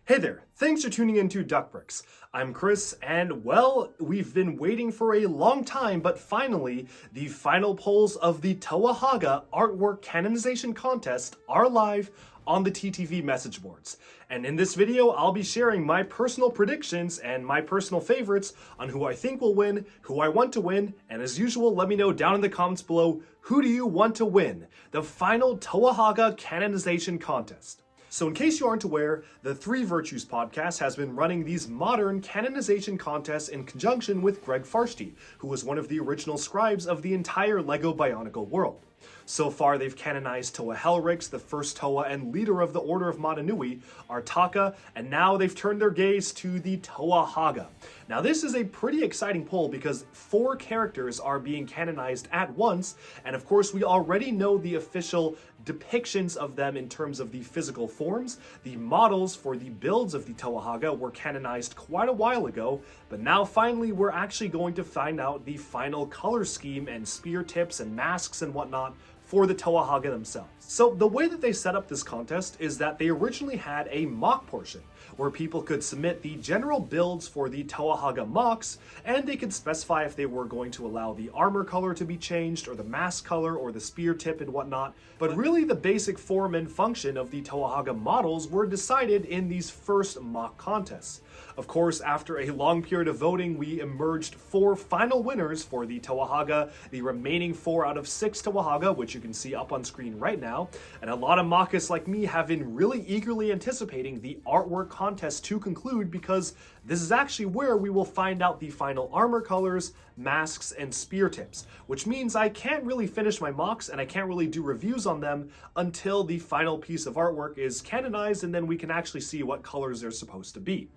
Hey there, thanks for tuning into Duckbricks. I'm Chris, and well, we've been waiting for a long time, but finally, the final polls of the Toa Hagah artwork canonization contest are live on the TTV message boards. And in this video, I'll be sharing my personal predictions and my personal favorites on who I think will win, who I want to win, and as usual, let me know down in the comments below, who do you want to win the final Toa Hagah canonization contest? So in case you aren't aware, the Three Virtues podcast has been running these modern canonization contests in conjunction with Greg Farshtey, who was one of the original scribes of the entire LEGO Bionicle world. So far, they've canonized Toa Helrix, the first Toa and leader of the Order of Motunui, Artaka, and now they've turned their gaze to the Toa Hagah. Now this is a pretty exciting poll because 4 characters are being canonized at once, and of course we already know the official depictions of them in terms of the physical forms. The models for the builds of the Toa Hagah were canonized quite a while ago, but now finally we're actually going to find out the final color scheme and spear tips and masks and whatnot for the Toa Hagah themselves. So the way that they set up this contest is that they originally had a mock portion where people could submit the general builds for the Toa Hagah mocks, and they could specify if they were going to allow the armor color to be changed or the mask color or the spear tip and whatnot. But really the basic form and function of the Toa Hagah models were decided in these first mock contests. Of course, after a long period of voting, we emerged 4 final winners for the Toa Hagah, the remaining 4 out of 6 Toa Hagah, which you can see up on screen right now. And a lot of mockists like me have been really eagerly anticipating the artwork contest to conclude, because this is actually where we will find out the final armor colors, masks, and spear tips, which means I can't really finish my mocks and I can't really do reviews on them until the final piece of artwork is canonized, and then we can actually see what colors they're supposed to be.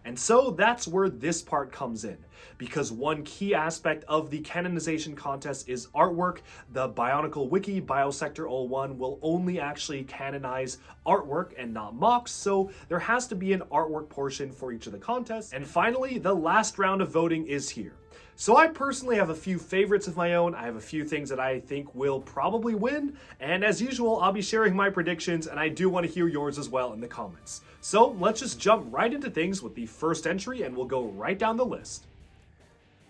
And so that's where this part comes in, because one key aspect of the canonization contest is artwork. The Bionicle Wiki, Biosector 01, will only actually canonize artwork and not mocks, so there has to be an artwork portion for each of the contests. And finally, the last round of voting is here. So I personally have a few favorites of my own. I have a few things that I think will probably win, and as usual, I'll be sharing my predictions, and I do want to hear yours as well in the comments. So let's just jump right into things with the first entry, and we'll go right down the list.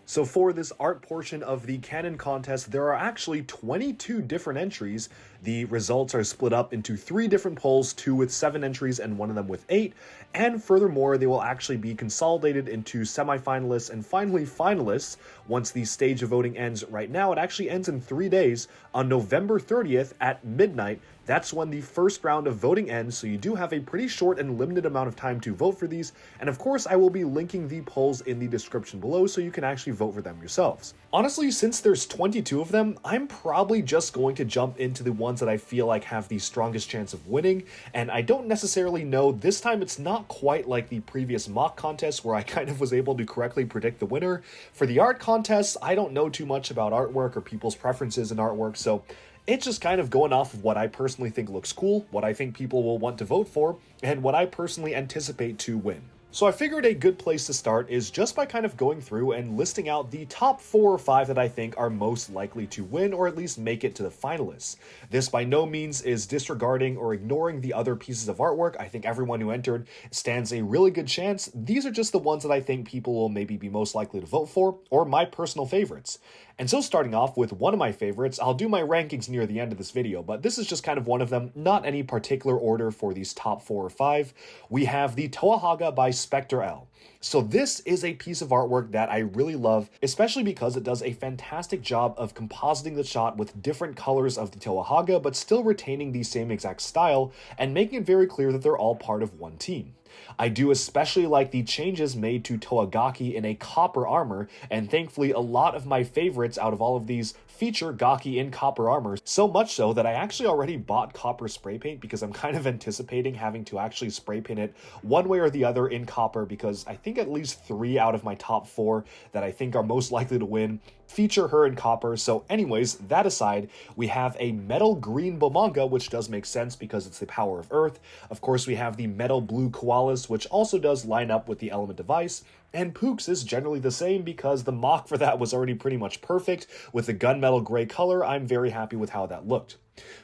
So for this art portion of the Canon contest, there are actually 22 different entries. The results are split up into 3 different polls, 2 with 7 entries and 1 of them with 8. And furthermore, they will actually be consolidated into semifinalists and finally finalists once the stage of voting ends. Right now, it actually ends in 3 days on November 30th at midnight. That's when the first round of voting ends, so you do have a pretty short and limited amount of time to vote for these. And of course, I will be linking the polls in the description below so you can actually vote for them yourselves. Honestly, since there's 22 of them, I'm probably just going to jump into the ones that I feel like have the strongest chance of winning. And I don't necessarily know, this time it's not quite like the previous mock contest where I kind of was able to correctly predict the winner. For the art contests, I don't know too much about artwork or people's preferences in artwork, so it's just kind of going off of what I personally think looks cool, what I think people will want to vote for, and what I personally anticipate to win. So I figured a good place to start is just by kind of going through and listing out the top 4 or 5 that I think are most likely to win or at least make it to the finalists. This by no means is disregarding or ignoring the other pieces of artwork. I think everyone who entered stands a really good chance. These are just the ones that I think people will maybe be most likely to vote for, or my personal favorites. And so starting off with one of my favorites, I'll do my rankings near the end of this video, but this is just kind of one of them, not any particular order for these top 4 or 5. We have the Toa Hagah by Spectre L. So this is a piece of artwork that I really love, especially because it does a fantastic job of compositing the shot with different colors of the Toa Hagah, but still retaining the same exact style and making it very clear that they're all part of one team. I do especially like the changes made to Toa Gaki in a copper armor, and thankfully a lot of my favorites out of all of these feature Gaki in copper armor, so much so that I actually already bought copper spray paint because I'm kind of anticipating having to actually spray paint it one way or the other in copper, because I think at least 3 out of my top 4 that I think are most likely to win feature her in copper. So anyways, that aside, we have a metal green Bomanga, which does make sense because it's the power of Earth. Of course, we have the metal blue Koalas, which also does line up with the element device. And Pooks is generally the same because the mock for that was already pretty much perfect. With the gunmetal gray color, I'm very happy with how that looked.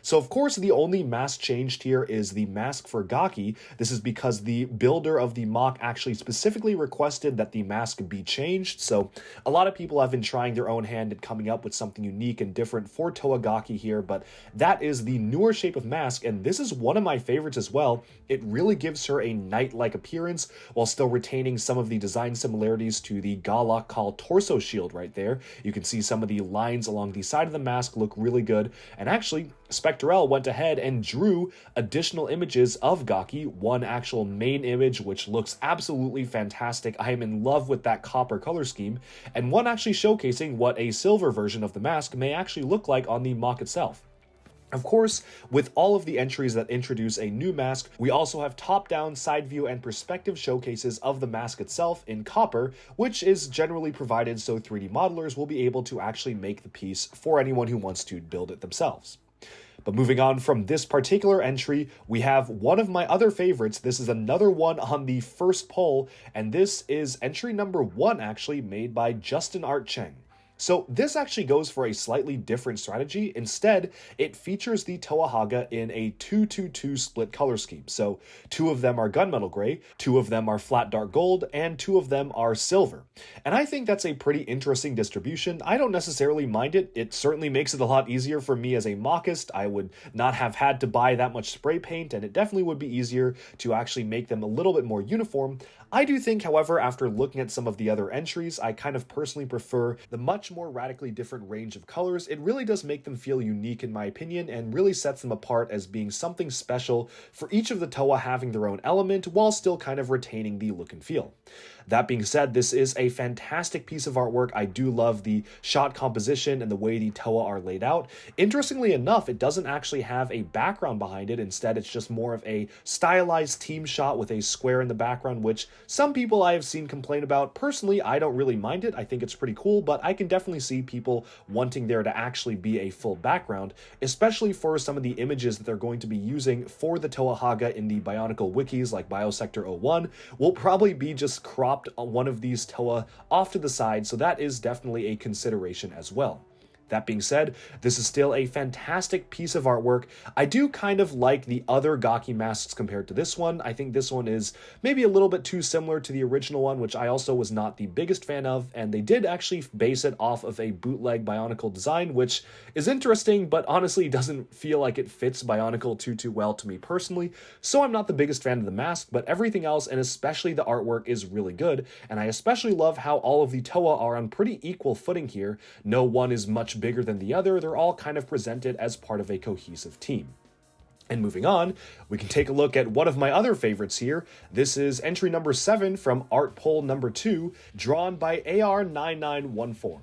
So of course, the only mask changed here is the mask for Gaki. This is because the builder of the mock actually specifically requested that the mask be changed. So a lot of people have been trying their own hand at coming up with something unique and different for Toa Gaki here, but that is the newer shape of mask, and this is one of my favorites as well. It really gives her a knight-like appearance while still retaining some of the design similarities to the Galak Kal torso shield right there. You can see some of the lines along the side of the mask look really good, and actually Spectrel went ahead and drew additional images of Gaki, one actual main image which looks absolutely fantastic. I am in love with that copper color scheme, and one actually showcasing what a silver version of the mask may actually look like on the mock itself. Of course, with all of the entries that introduce a new mask, we also have top-down, side view, and perspective showcases of the mask itself in copper, which is generally provided so 3D modelers will be able to actually make the piece for anyone who wants to build it themselves. But moving on from this particular entry, we have one of my other favorites. This is another one on the first poll, and this is entry number 1 actually made by Justin Art Cheng. So this actually goes for a slightly different strategy. Instead, it features the Toa Hagah in a 2-2-2 split color scheme. So 2 of them are gunmetal gray, 2 of them are flat dark gold, and 2 of them are silver. And I think that's a pretty interesting distribution. I don't necessarily mind it. It certainly makes it a lot easier for me as a mockist. I would not have had to buy that much spray paint, and it definitely would be easier to actually make them a little bit more uniform. I do think, however, after looking at some of the other entries, I kind of personally prefer the much more radically different range of colors. It really does make them feel unique in my opinion, and really sets them apart as being something special for each of the Toa having their own element while still kind of retaining the look and feel. That being said, this is a fantastic piece of artwork. I do love the shot composition and the way the Toa are laid out. Interestingly enough, it doesn't actually have a background behind it. Instead, it's just more of a stylized team shot with a square in the background, which some people I have seen complain about. Personally, I don't really mind it. I think it's pretty cool, but I can definitely see people wanting there to actually be a full background, especially for some of the images that they're going to be using for the Toa Hagah in the Bionicle wikis like Biosector 01 will probably be just cropped one of these Toa off to the side, so that is definitely a consideration as well. That being said, this is still a fantastic piece of artwork. I do kind of like the other Gaki masks compared to this one. I think this one is maybe a little bit too similar to the original one, which I also was not the biggest fan of, and they did actually base it off of a bootleg Bionicle design, which is interesting, but honestly doesn't feel like it fits Bionicle too well to me personally, so I'm not the biggest fan of the mask, but everything else, and especially the artwork, is really good, and I especially love how all of the Toa are on pretty equal footing here. No one is much bigger than the other. They're all kind of presented as part of a cohesive team. And moving on, we can take a look at one of my other favorites here. This is entry number 7 from Art Poll number 2, drawn by AR9914.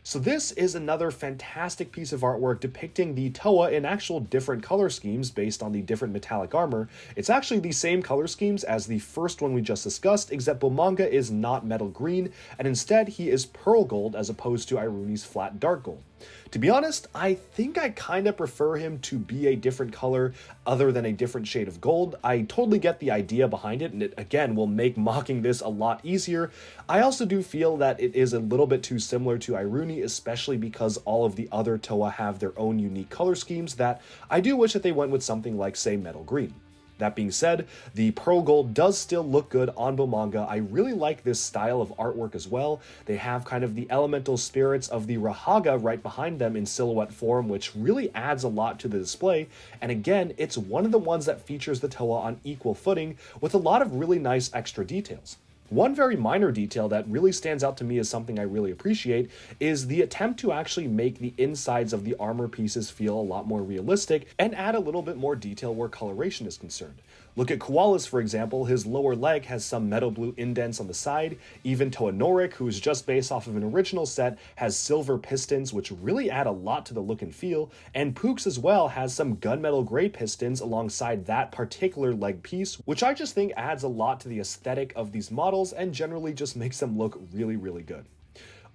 So this is another fantastic piece of artwork depicting the Toa in actual different color schemes based on the different metallic armor. It's actually the same color schemes as the first one we just discussed, except Bomanga is not metal green, and instead he is pearl gold as opposed to Iruni's flat dark gold. To be honest, I think I kind of prefer him to be a different color other than a different shade of gold. I totally get the idea behind it, and it again will make mocking this a lot easier. I also do feel that it is a little bit too similar to Iruni, especially because all of the other Toa have their own unique color schemes that I do wish that they went with something like, say, metal green. That being said, the pearl gold does still look good on Bomanga. I really like this style of artwork as well. They have kind of the elemental spirits of the Rahaga right behind them in silhouette form, which really adds a lot to the display. And again, it's one of the ones that features the Toa on equal footing with a lot of really nice extra details. One very minor detail that really stands out to me as something I really appreciate is the attempt to actually make the insides of the armor pieces feel a lot more realistic and add a little bit more detail where coloration is concerned. Look at Koala's, for example. His lower leg has some metal blue indents on the side. Even Toa Norik, who is just based off of an original set, has silver pistons, which really add a lot to the look and feel. And Pooks as well has some gunmetal gray pistons alongside that particular leg piece, which I just think adds a lot to the aesthetic of these models and generally just makes them look really, really good.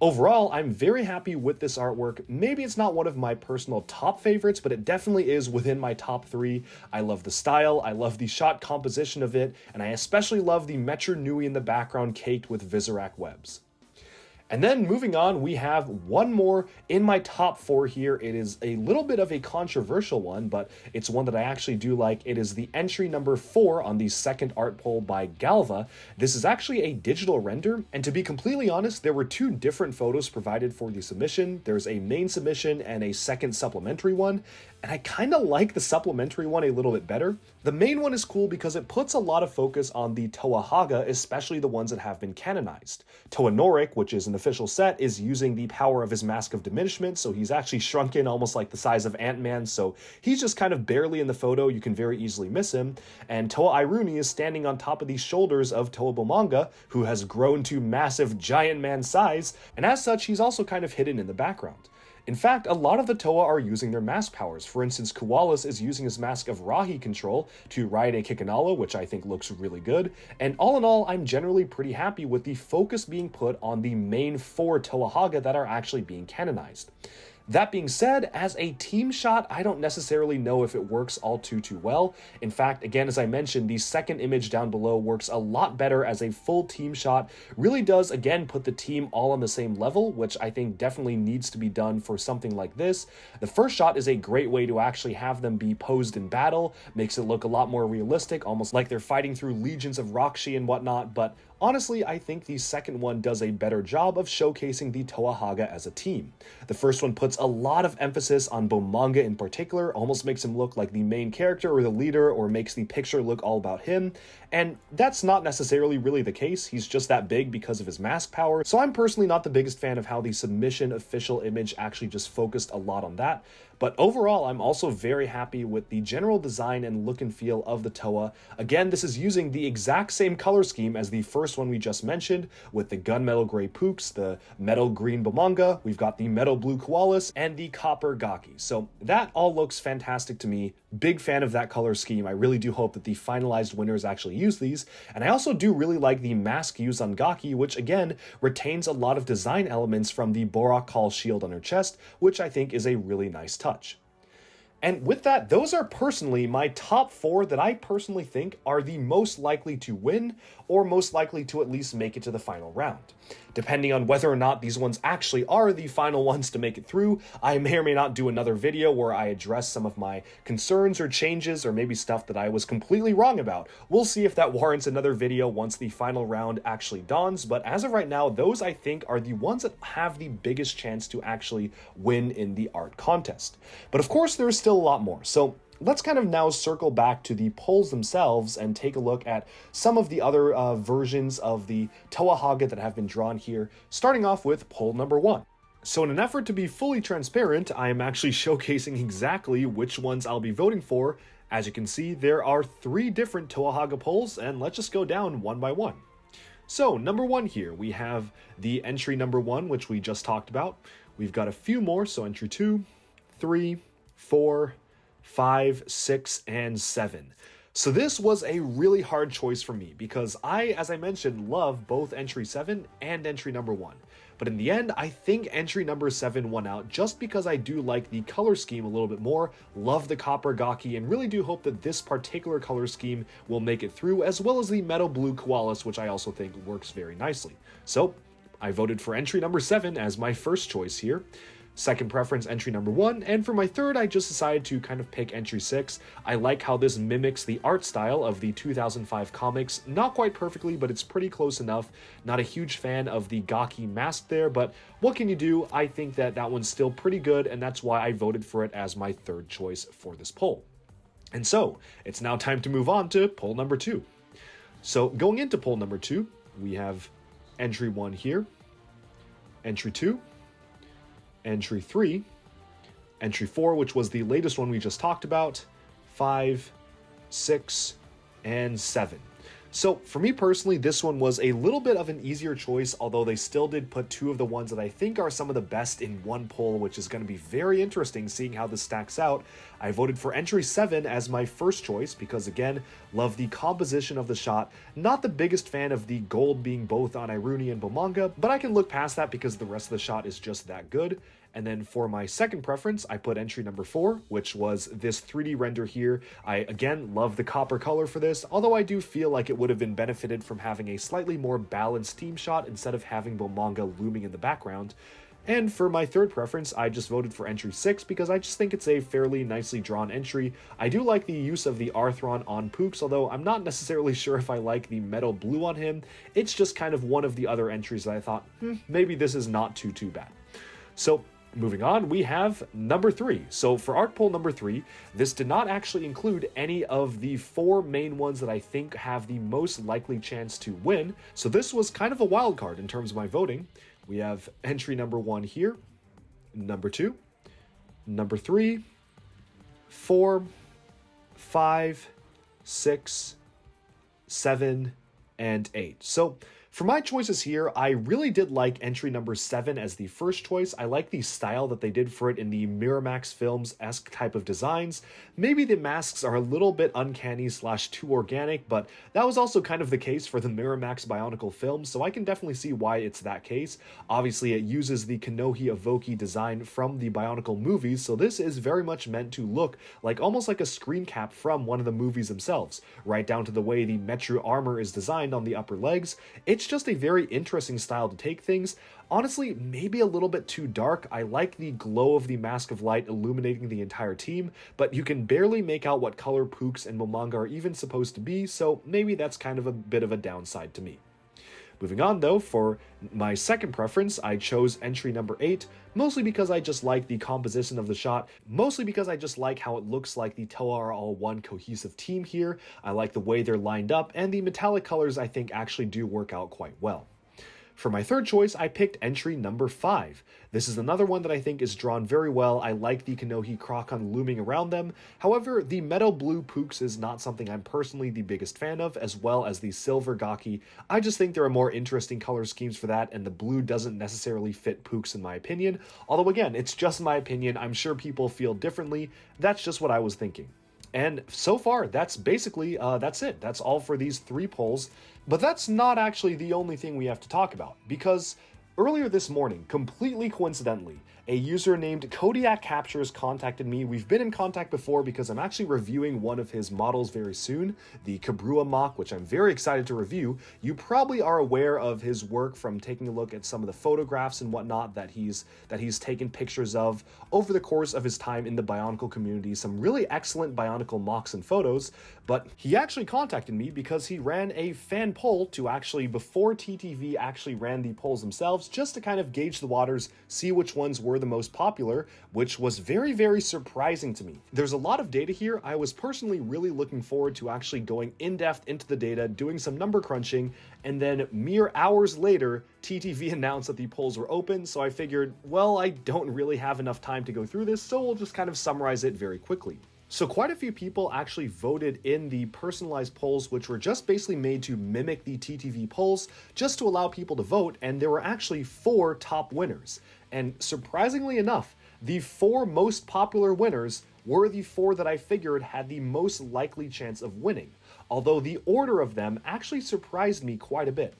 Overall, I'm very happy with this artwork. Maybe it's not one of my personal top favorites, but it definitely is within my top 3. I love the style, I love the shot composition of it, and I especially love the Metru Nui in the background caked with Visorak webs. And then moving on, we have one more in my top 4 here. It is a little bit of a controversial one, but it's one that I actually do like. It is the entry number 4 on the second art poll by Galva. This is actually a digital render, and to be completely honest, there were 2 different photos provided for the submission. There's a main submission and a second supplementary one, and I kind of like the supplementary one a little bit better. The main one is cool because it puts a lot of focus on the Toa Hagah, especially the ones that have been canonized. Toa Norik, which is an official set, is using the power of his Mask of Diminishment, so he's actually shrunken almost like the size of Ant-Man, so he's just kind of barely in the photo. You can very easily miss him. And Toa Iruni is standing on top of the shoulders of Toa Bomanga, who has grown to massive giant man size, and as such, he's also kind of hidden in the background. In fact, a lot of the Toa are using their mask powers. For instance, Koalas is using his Mask of Rahi control to ride a Kikanala, which I think looks really good. And all in all, I'm generally pretty happy with the focus being put on the main 4 Toa Hagah that are actually being canonized. That being said, as a team shot, I don't necessarily know if it works all too well. In fact, again, as I mentioned, the second image down below works a lot better as a full team shot. Really does, again, put the team all on the same level, which I think definitely needs to be done for something like this. The first shot is a great way to actually have them be posed in battle, makes it look a lot more realistic, almost like they're fighting through legions of Rakshi and whatnot, but honestly, I think the second one does a better job of showcasing the Toa Hagah as a team. The first one puts a lot of emphasis on Bomanga in particular, almost makes him look like the main character or the leader, or makes the picture look all about him, and that's not necessarily really the case. He's just that big because of his mask power, so I'm personally not the biggest fan of how the submission official image actually just focused a lot on that. But overall, I'm also very happy with the general design and look and feel of the Toa. Again, this is using the exact same color scheme as the first one we just mentioned, with the gunmetal gray Pooks, the metal green Bomanga, we've got the metal blue Koalas, and the copper Gaki. So that all looks fantastic to me. Big fan of that color scheme. I really do hope that the finalized winners actually use these. And I also do really like the mask used on Gaki, which again retains a lot of design elements from the Borak Call shield on her chest, which I think is a really nice touch. And with that, those are personally my top 4 that I personally think are the most likely to win, or most likely to at least make it to the final round. Depending on whether or not these ones actually are the final ones to make it through, I may or may not do another video where I address some of my concerns or changes, or maybe stuff that I was completely wrong about. We'll see if that warrants another video once the final round actually dawns, but as of right now, those I think are the ones that have the biggest chance to actually win in the art contest. But of course, there's still a lot more, so let's kind of now circle back to the polls themselves and take a look at some of the other versions of the Toa Hagah that have been drawn here, starting off with poll number 1. So in an effort to be fully transparent, I am actually showcasing exactly which ones I'll be voting for. As you can see, there are 3 different Toa Hagah polls, and let's just go down one by one. So number 1 here, we have the entry number 1, which we just talked about. We've got a few more, so entry 2, 3, 4, 5, 6, and 7. So this was a really hard choice for me because I, as I mentioned, love both entry 7 and entry number 1. But in the end, I think entry number 7 won out just because I do like the color scheme a little bit more, love the copper Gaki, and really do hope that this particular color scheme will make it through, as well as the metal blue Koalas, which I also think works very nicely. So I voted for entry number 7 as my first choice here. Second preference, entry number 1, and for my third, I just decided to kind of pick entry 6. I like how this mimics the art style of the 2005 comics, not quite perfectly, but it's pretty close enough. Not a huge fan of the Gaki mask there, but what can you do? I think that that one's still pretty good, and that's why I voted for it as my third choice for this poll. And so, it's now time to move on to poll number 2. So, going into poll number 2, we have entry 1 here, entry 2, entry 3, entry 4, which was the latest one we just talked about, 5, 6, and 7. So for me personally, this one was a little bit of an easier choice, although they still did put 2 of the ones that I think are some of the best in one poll, which is going to be very interesting seeing how this stacks out. I voted for entry 7 as my first choice because, again, love the composition of the shot. Not the biggest fan of the gold being both on Iruni and Bomanga, but I can look past that because the rest of the shot is just that good. And then for my second preference, I put entry number 4, which was this 3D render here. I, again, love the copper color for this, although I do feel like it would have been benefited from having a slightly more balanced team shot instead of having Bomanga looming in the background. And for my third preference, I just voted for entry 6 because I just think it's a fairly nicely drawn entry. I do like the use of the Arthron on Pooks, although I'm not necessarily sure if I like the metal blue on him. It's just kind of one of the other entries that I thought, maybe this is not too bad. So moving on, we have number 3. So for art poll number 3, this did not actually include any of the 4 main ones that I think have the most likely chance to win. So this was kind of a wild card in terms of my voting. We have entry number 1 here, number 2, number 3, 4, 5, 6, 7, and 8. So for my choices here, I really did like entry number 7 as the first choice. I like the style that they did for it in the Miramax Films-esque type of designs. Maybe the masks are a little bit uncanny / too organic, but that was also kind of the case for the Miramax Bionicle films, so I can definitely see why it's that case. Obviously, it uses the Kanohi Evoki design from the Bionicle movies, so this is very much meant to look like almost like a screen cap from one of the movies themselves, right down to the way the Metru armor is designed on the upper legs. It's just a very interesting style to take things. Honestly, maybe a little bit too dark. I like the glow of the Mask of Light illuminating the entire team, but you can barely make out what color Pooks and Momanga are even supposed to be, so maybe that's kind of a bit of a downside to me. Moving on though, for my second preference, I chose entry number 8, mostly because I just like the composition of the shot, mostly because I just like how it looks like the Toa are all one cohesive team here. I like the way they're lined up, and the metallic colors I think actually do work out quite well. For my third choice, I picked entry number 5. This is another one that I think is drawn very well. I like the Kanohi Krokon looming around them. However, the metal blue Pooks is not something I'm personally the biggest fan of, as well as the silver Gaki. I just think there are more interesting color schemes for that, and the blue doesn't necessarily fit Pooks in my opinion. Although again, it's just my opinion. I'm sure people feel differently. That's just what I was thinking. And so far, that's basically, that's it. That's all for these 3 polls. But that's not actually the only thing we have to talk about, because earlier this morning, completely coincidentally, a user named Kodiak Captures contacted me. We've been in contact before because I'm actually reviewing one of his models very soon, the Kabrua Mock, which I'm very excited to review. You probably are aware of his work from taking a look at some of the photographs and whatnot that he's taken pictures of over the course of his time in the Bionicle community. Some really excellent Bionicle mocks and photos, but he actually contacted me because he ran a fan poll to actually, before TTV actually ran the polls themselves, just to kind of gauge the waters, see which ones were the most popular, which was very surprising to me. There's a lot of data here. I was personally really looking forward to actually going in depth into the data, doing some number crunching, and then mere hours later, TTV announced that the polls were open, so I figured, well, I don't really have enough time to go through this, so we'll just kind of summarize it very quickly. So quite a few people actually voted in the personalized polls, which were just basically made to mimic the TTV polls, just to allow people to vote, and there were actually 4 top winners. And surprisingly enough, the 4 most popular winners were the 4 that I figured had the most likely chance of winning, although the order of them actually surprised me quite a bit.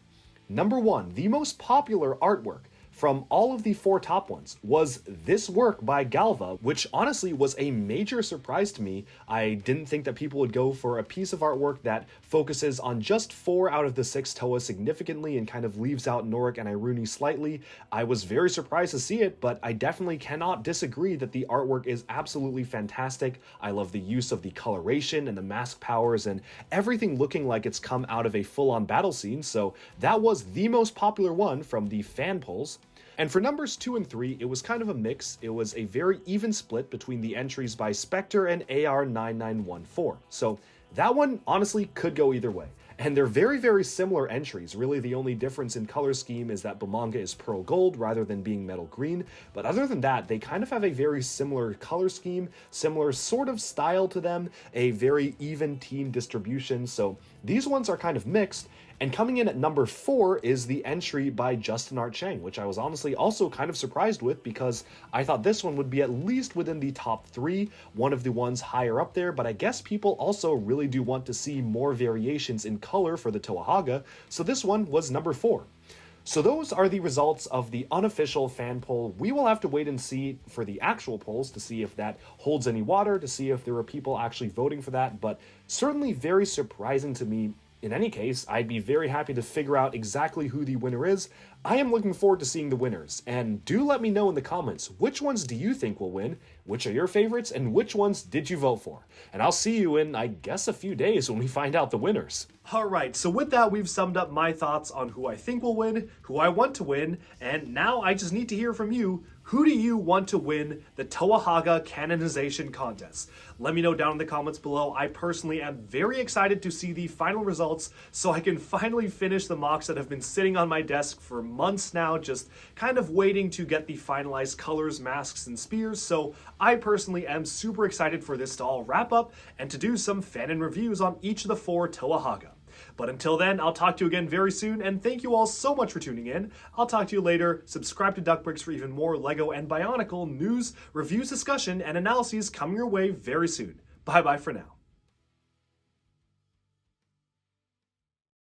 Number 1, the most popular artwork from all of the 4 top ones was this work by Galva, which honestly was a major surprise to me. I didn't think that people would go for a piece of artwork that focuses on just 4 out of the 6 Toa significantly and kind of leaves out Norik and Iruni slightly. I was very surprised to see it, but I definitely cannot disagree that the artwork is absolutely fantastic. I love the use of the coloration and the mask powers and everything looking like it's come out of a full-on battle scene, so that was the most popular one from the fan polls. And for numbers 2 and 3, it was kind of a mix. It was a very even split between the entries by Spectre and AR9914. So that one honestly could go either way. And they're very similar entries. Really, the only difference in color scheme is that Bomanga is pearl gold rather than being metal green. But other than that, they kind of have a very similar color scheme, similar sort of style to them, a very even team distribution. So these ones are kind of mixed. And coming in at number 4 is the entry by Justin Art Chang, which I was honestly also kind of surprised with because I thought this one would be at least within the top 3, one of the ones higher up there, but I guess people also really do want to see more variations in color for the Toa Hagah, so this one was number 4. So those are the results of the unofficial fan poll. We will have to wait and see for the actual polls to see if that holds any water, to see if there are people actually voting for that, but certainly very surprising to me. In any case, I'd be very happy to figure out exactly who the winner is. I am looking forward to seeing the winners, and do let me know in the comments, which ones do you think will win, which are your favorites, and which ones did you vote for? And I'll see you in, I guess, a few days when we find out the winners. Alright, so with that, we've summed up my thoughts on who I think will win, who I want to win, and now I just need to hear from you. Who do you want to win the Toa Hagah canonization contest? Let me know down in the comments below. I personally am very excited to see the final results so I can finally finish the mocks that have been sitting on my desk for months now, just kind of waiting to get the finalized colors, masks, and spears. So I personally am super excited for this to all wrap up and to do some fan reviews on each of the 4 Toa Hagah. But until then, I'll talk to you again very soon, and thank you all so much for tuning in. I'll talk to you later. Subscribe to Duckbricks for even more LEGO and Bionicle news, reviews, discussion, and analyses coming your way very soon. Bye-bye for now.